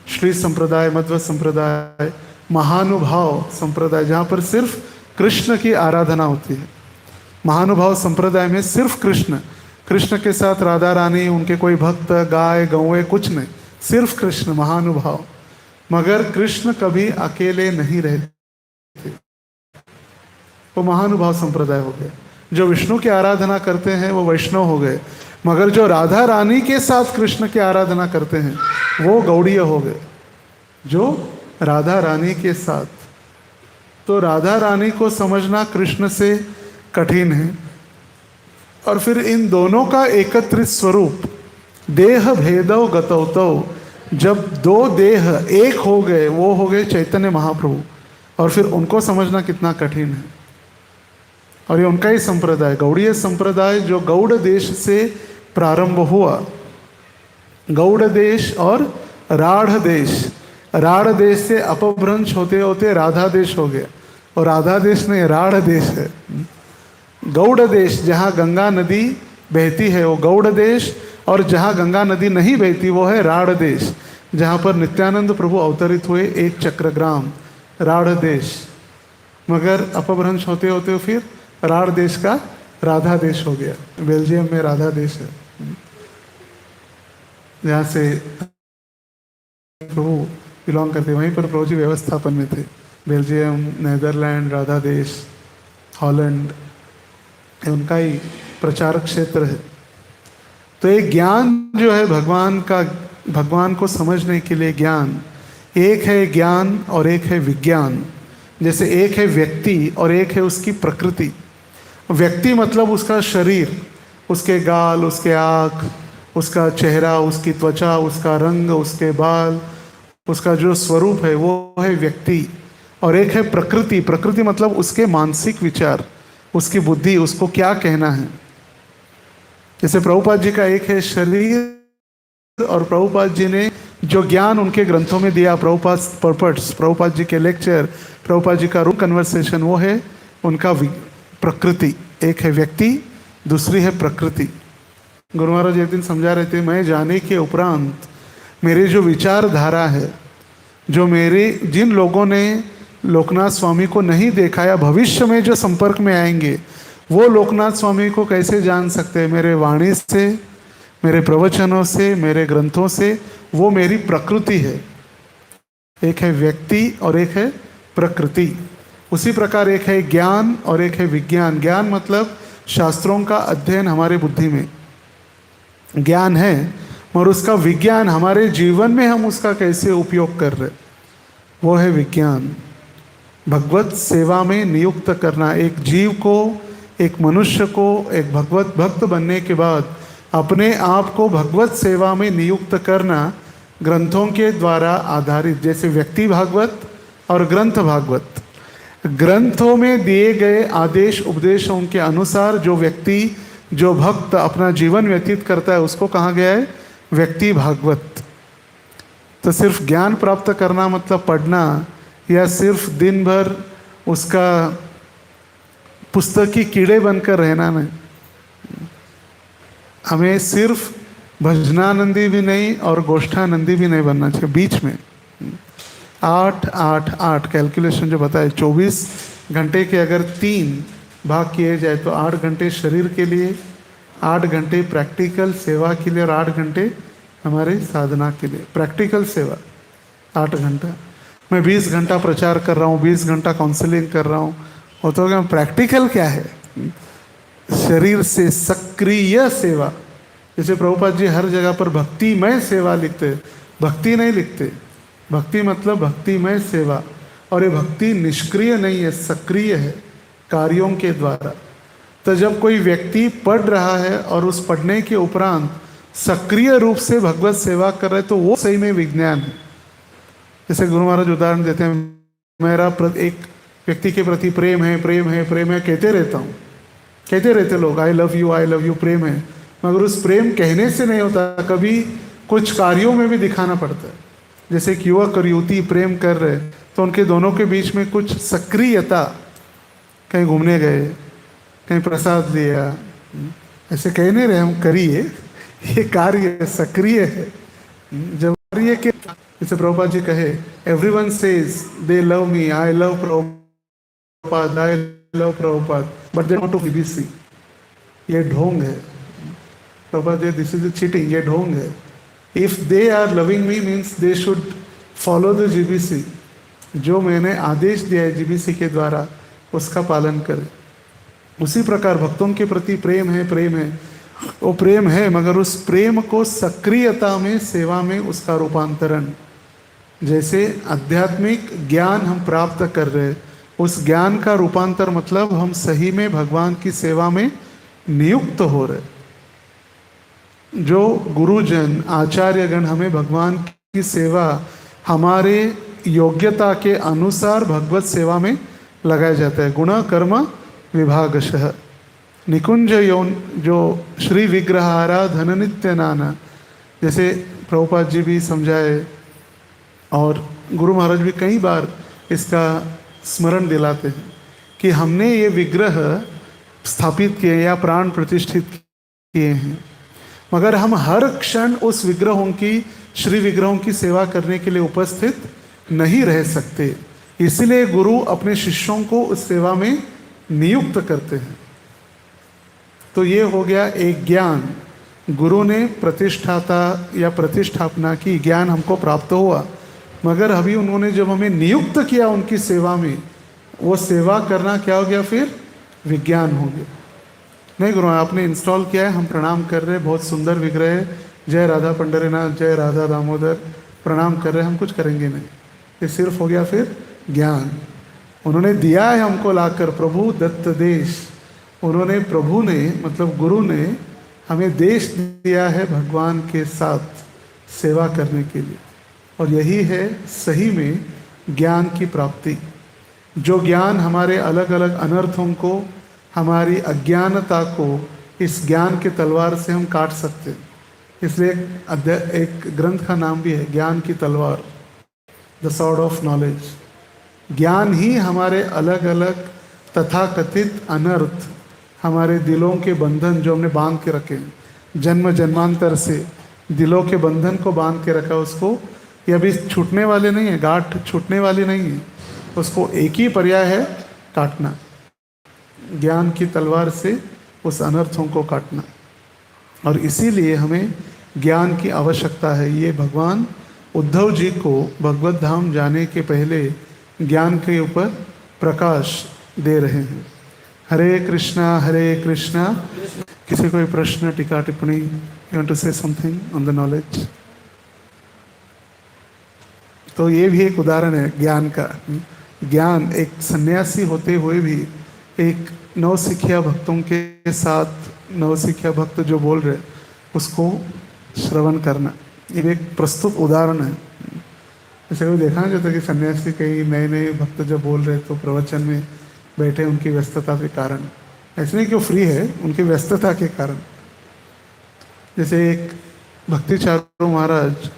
श्री संप्रदाय, मध्व संप्रदाय, महानुभाव संप्रदाय, जहाँ पर सिर्फ कृष्ण की आराधना होती है। महानुभाव संप्रदाय में सिर्फ कृष्ण, कृष्ण के साथ राधा रानी, उनके कोई भक्त, गाय, गौएं, कुछ नहीं, सिर्फ कृष्ण, महानुभाव। मगर कृष्ण कभी अकेले नहीं रहते, वो महानुभाव संप्रदाय हो गए। जो विष्णु की आराधना करते हैं वो वैष्णव हो गए, मगर जो राधा रानी के साथ कृष्ण की आराधना करते हैं वो गौड़ीय हो गए। जो राधा रानी के साथ, तो राधा रानी को समझना कृष्ण से कठिन है। और फिर इन दोनों का एकत्रित स्वरूप, देह भेदव गतौतव, जब दो देह एक हो गए, वो हो गए चैतन्य महाप्रभु, और फिर उनको समझना कितना कठिन है। और ये उनका ही संप्रदाय, गौड़ीय संप्रदाय, जो गौड़ देश से प्रारंभ हुआ। गौड़ देश और राढ़ देश, राढ़ देश से अपभ्रंश होते होते राधा देश हो गया, और राधा देश नहीं, राढ़ देश है। गौड़ देश जहाँ गंगा नदी बहती है वो गौड़ देश, और जहाँ गंगा नदी नहीं बहती वो है राढ़ देश, जहाँ पर नित्यानंद प्रभु अवतरित हुए, एक चक्रग्राम राढ़ देश। मगर अपभ्रंश होते होते फिर राढ़ देश का राधा देश हो गया। बेल्जियम में राधा देश है, जहाँ से प्रभु बिलोंग करते, वहीं पर प्रभु जी व्यवस्थापन में थे। बेल्जियम, नेदरलैंड, राधा देश, हॉलैंड, उनका ही प्रचारक क्षेत्र है। तो एक ज्ञान जो है भगवान का, भगवान को समझने के लिए ज्ञान, एक है ज्ञान और एक है विज्ञान। जैसे एक है व्यक्ति और एक है उसकी प्रकृति। व्यक्ति मतलब उसका शरीर, उसके गाल, उसके आँख, उसका चेहरा, उसकी त्वचा, उसका रंग, उसके बाल, उसका जो स्वरूप है वो है व्यक्ति। और एक है प्रकृति। प्रकृति मतलब उसके मानसिक विचार, उसकी बुद्धि, उसको क्या कहना है। जैसे प्रभुपाद जी का एक है शरीर, और प्रभुपाद जी ने जो ज्ञान उनके ग्रंथों में दिया, प्रभुपाद पर्पट्स, प्रभुपाद जी के लेक्चर, प्रभुपाद जी का रूम कन्वर्सेशन, वो है उनका प्रकृति। एक है व्यक्ति, दूसरी है प्रकृति। गुरु महाराज एक दिन समझा रहे थे, मैं जाने के उपरांत मेरे जो विचारधारा है, जो मेरे जिन लोगों ने लोकनाथ स्वामी को नहीं देखा या भविष्य में जो संपर्क में आएंगे, वो लोकनाथ स्वामी को कैसे जान सकते हैं? मेरे वाणी से, मेरे प्रवचनों से, मेरे ग्रंथों से। वो मेरी प्रकृति है। एक है व्यक्ति और एक है प्रकृति। उसी प्रकार एक है ज्ञान और एक है विज्ञान। ज्ञान मतलब शास्त्रों का अध्ययन हमारे बुद्धि में ज्ञान है, और उसका विज्ञान हमारे जीवन में हम उसका कैसे उपयोग कर रहे, वो है विज्ञान। भगवत सेवा में नियुक्त करना, एक जीव को, एक मनुष्य को एक भगवत भक्त बनने के बाद अपने आप को भगवत सेवा में नियुक्त करना, ग्रंथों के द्वारा आधारित। जैसे व्यक्ति भागवत और ग्रंथ भागवत, ग्रंथों में दिए गए आदेश उपदेशों के अनुसार जो व्यक्ति, जो भक्त अपना जीवन व्यतीत करता है, उसको कहा गया है व्यक्ति भागवत। तो सिर्फ ज्ञान प्राप्त करना मतलब पढ़ना, या सिर्फ दिन भर उसका पुस्तक की कीड़े बनकर रहना नहीं। हमें सिर्फ भजनानंदी भी नहीं और गोष्ठानंदी भी नहीं बनना चाहिए। बीच में 8-8-8 कैलकुलेशन जो बताए, 24 घंटे के अगर 3 भाग किए जाए तो 8 घंटे शरीर के लिए, 8 घंटे प्रैक्टिकल सेवा के लिए, और 8 घंटे हमारे साधना के लिए। प्रैक्टिकल सेवा 8 घंटा, मैं 20 घंटा प्रचार कर रहा हूँ, 20 घंटा काउंसलिंग कर रहा हूँ, वो तो क्या प्रैक्टिकल क्या है? शरीर से सक्रिय सेवा। जैसे प्रभुपाद जी हर जगह पर भक्तिमय सेवा लिखते, भक्ति नहीं लिखते। भक्ति मतलब भक्तिमय सेवा, और ये भक्ति निष्क्रिय नहीं है, सक्रिय है कार्यों के द्वारा। तो जब कोई व्यक्ति पढ़ रहा है और उस पढ़ने के उपरांत सक्रिय रूप से भगवत सेवा कर रहे, तो वो सही में विज्ञान है। जैसे गुरु महाराज उदाहरण देते हैं, मेरा एक व्यक्ति के प्रति प्रेम है, प्रेम है, प्रेम है कहते रहता हूँ, कहते रहते लोग, आई लव यू, प्रेम है, मगर उस प्रेम कहने से नहीं होता, कभी कुछ कार्यों में भी दिखाना पड़ता है। जैसे कि युवक और युवती प्रेम कर रहे, तो उनके दोनों के बीच में कुछ सक्रियता, कहीं घूमने गए, कहीं प्रसाद लिया, ऐसे कह नहीं रहे हम करिए, ये कार्य सक्रिय है। जब कार्य के, जैसे प्रभुपाद जी कहे, everyone says they love me, I love Prabhupada, I love Prabhupada, but they want to GBC. ये ढोंग है। Prabhupada ji, this is cheating, ये ढोंग है। If they are loving me means they should follow the GBC. जो मैंने आदेश दिया है जीबीसी के द्वारा, उसका पालन करें। उसी प्रकार भक्तों के प्रति प्रेम है, प्रेम है, वो प्रेम है, मगर उस प्रेम को सक्रियता में, सेवा में उसका रूपांतरण। जैसे आध्यात्मिक ज्ञान हम प्राप्त कर रहे, उस ज्ञान का रूपांतर मतलब हम सही में भगवान की सेवा में नियुक्त हो रहे। जो गुरुजन, आचार्यगण हमें भगवान की सेवा हमारे योग्यता के अनुसार भगवत सेवा में लगाया जाता है। गुण कर्म विभागशः निकुंज यौन, जो श्री विग्रह आराधन नित्य नाना, जैसे प्रभुपाद जी भी समझाए और गुरु महाराज भी कई बार इसका स्मरण दिलाते हैं कि हमने ये विग्रह स्थापित किए या प्राण प्रतिष्ठित किए हैं, मगर हम हर क्षण उस विग्रहों की, श्री विग्रहों की सेवा करने के लिए उपस्थित नहीं रह सकते। इसलिए गुरु अपने शिष्यों को उस सेवा में नियुक्त करते हैं। तो ये हो गया एक ज्ञान, गुरु ने प्रतिष्ठाता या प्रतिष्ठापना की, ज्ञान हमको प्राप्त हुआ, मगर अभी उन्होंने जब हमें नियुक्त किया उनकी सेवा में, वो सेवा करना क्या हो गया, फिर विज्ञान हो गया। नहीं गुरु आपने इंस्टॉल किया है, हम प्रणाम कर रहे हैं, बहुत सुंदर विग्रह है, जय राधा पंडरीनाथ, जय राधा दामोदर, प्रणाम कर रहे हैं, हम कुछ करेंगे नहीं। ये सिर्फ हो गया फिर ज्ञान। उन्होंने दिया है हमको लाकर, प्रभु दत्त देश, उन्होंने, प्रभु ने मतलब गुरु ने हमें देश दिया है भगवान के साथ सेवा करने के लिए। और यही है सही में ज्ञान की प्राप्ति। जो ज्ञान हमारे अलग अलग अनर्थों को, हमारी अज्ञानता को इस ज्ञान के तलवार से हम काट सकते हैं। इसलिए एक ग्रंथ का नाम भी है ज्ञान की तलवार, द सॉर्ड ऑफ नॉलेज। ज्ञान ही हमारे अलग अलग तथाकथित अनर्थ, हमारे दिलों के बंधन जो हमने बांध के रखे हैं, जन्म जन्मांतर से दिलों के बंधन को बांध के रखा, उसको ये अभी छूटने वाले नहीं है, गांठ छूटने वाली नहीं है, उसको एक ही पर्याय है, काटना। ज्ञान की तलवार से उस अनर्थों को काटना। और इसीलिए हमें ज्ञान की आवश्यकता है। ये भगवान उद्धव जी को भगवत धाम जाने के पहले ज्ञान के ऊपर प्रकाश दे रहे हैं। हरे कृष्णा हरे कृष्णा। किसी कोई प्रश्न, टीका, टिप्पणी? You want to say something on the knowledge? तो ये भी एक उदाहरण है ज्ञान का। ज्ञान एक सन्यासी होते हुए भी एक नवसिखिया भक्तों के साथ, नवसिखिया भक्त जो बोल रहे उसको श्रवण करना, ये एक प्रस्तुत उदाहरण है। जैसे कभी देखा ना जाता कि सन्यासी कई नए नए भक्त जब बोल रहे तो प्रवचन में बैठे उनकी व्यस्तता के कारण, ऐसे नहीं कि वो फ्री है, उनकी व्यस्तता के कारण। जैसे एक भक्ति चारू महाराज,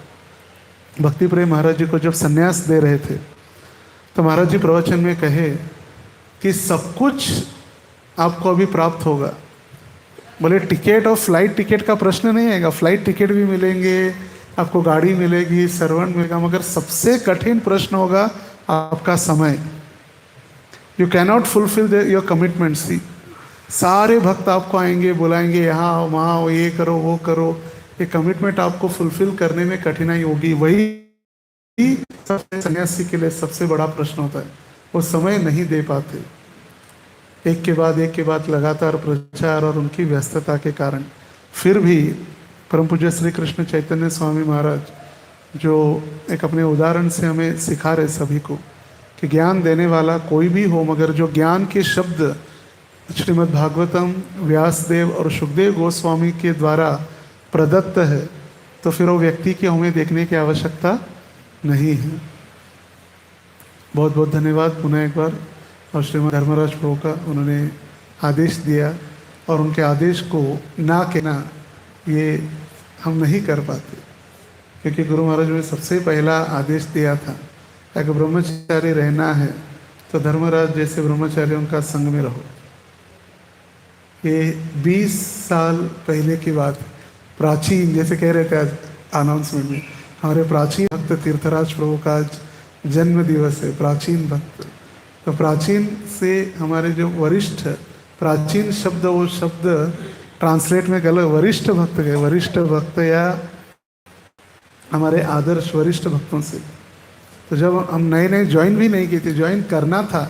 भक्ति प्रेम महाराज जी को जब सन्यास दे रहे थे तो महाराज जी प्रवचन में कहे कि सब कुछ आपको अभी प्राप्त होगा। बोले टिकट और फ्लाइट टिकट का प्रश्न नहीं आएगा, फ्लाइट टिकट भी मिलेंगे, आपको गाड़ी मिलेगी, सर्वेंट मिलेगा, मगर सबसे कठिन प्रश्न होगा आपका समय। You cannot fulfil your commitments. सारे भक्त आपको आएंगे, बुलाएंगे, यहाँ आओ, वहाँ आओ, ये करो, वो करो, ये कमिटमेंट आपको फुलफिल करने में कठिनाई होगी। वही सन्यासी के लिए सबसे बड़ा प्रश्न होता है, वो समय नहीं दे पाते। एक के बाद लगातार प्रचार और उनकी व्यस्तता के कारण। फिर भी परम पूज्य श्री कृष्ण चैतन्य स्वामी महाराज जो एक अपने उदाहरण से हमें सिखा रहे सभी को कि ज्ञान देने वाला कोई भी हो, मगर जो ज्ञान के शब्द श्रीमद् भागवतम, व्यासदेव और सुखदेव गोस्वामी के द्वारा प्रदत्त है, तो फिर वो व्यक्ति की हमें देखने की आवश्यकता नहीं है। बहुत बहुत धन्यवाद पुनः एक बार। और श्रीमद् धर्मराज प्रभु का उन्होंने आदेश दिया, और उनके आदेश को ना कहना ये हम नहीं कर पाते, क्योंकि गुरु महाराज ने सबसे पहला आदेश दिया था अगर ब्रह्मचारी रहना है तो धर्मराज जैसे ब्रह्मचारियों का संग में रहो। ये 20 साल पहले की बात, प्राचीन, जैसे कह रहे थे आज अनाउंसमेंट में, हमारे प्राचीन भक्त तीर्थराज प्रभु का आज जन्म दिवस है। प्राचीन भक्त, तो प्राचीन से हमारे जो वरिष्ठ, प्राचीन शब्द, वो शब्द ट्रांसलेट में गलत, वरिष्ठ भक्त गए, वरिष्ठ भक्त या हमारे आदर्श वरिष्ठ भक्तों से। तो जब हम नए नए ज्वाइन भी नहीं किए थे, ज्वाइन करना था,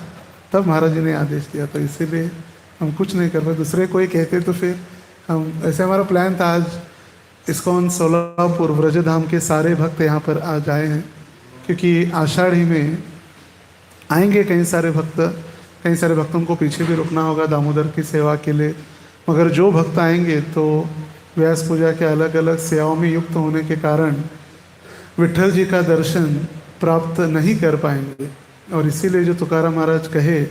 तब महाराज जी ने आदेश दिया। तो इसीलिए हम कुछ नहीं कर पाए। दूसरे कोई कहते तो फिर हम, ऐसे हमारा प्लान था आज इस्कॉन सोलापुर व्रजधाम के सारे भक्त यहाँ पर आज आए हैं, क्योंकि आषाढ़ी में आएंगे कई सारे भक्त, कई सारे भक्तों को पीछे भी रुकना होगा दामोदर की सेवा के लिए। मगर जो भक्त आएंगे तो व्यास पूजा के अलग अलग सेवाओं में युक्त होने के कारण विट्ठल जी का दर्शन प्राप्त नहीं कर पाएंगे। और इसीलिए जो तुकाराम महाराज कहे,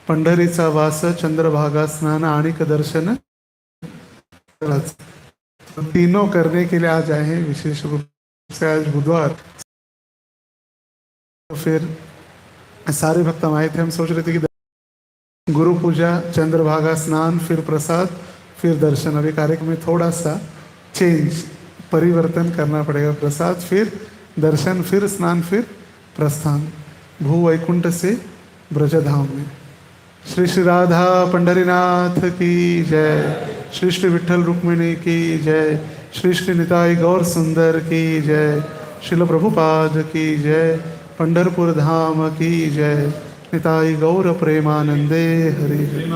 पंढरीचा वास चंद्रभागा स्नान आणिक दर्शन, तो तीनों करने के लिए आज आए हैं विशेष रूप से। आज बुधवार, तो फिर सारे भक्त हम आए थे। हम सोच रहे थे कि गुरु पूजा, चंद्रभागा स्नान, फिर प्रसाद, फिर दर्शन। अभी कार्यक्रम में थोड़ा सा चेंज, परिवर्तन करना पड़ेगा। प्रसाद, फिर दर्शन, फिर स्नान, फिर प्रस्थान भू वैकुंठ से ब्रजधाम में। श्री श्री राधा पंडरीनाथ की जय, श्री श्री विठ्ठल रुक्मिणी की जय, श्री श्री निताई गौर सुंदर की जय, शिल प्रभुपाद की जय, पंढरपुर धाम की जय, निताई गौर प्रेमानंदे हरि हरि।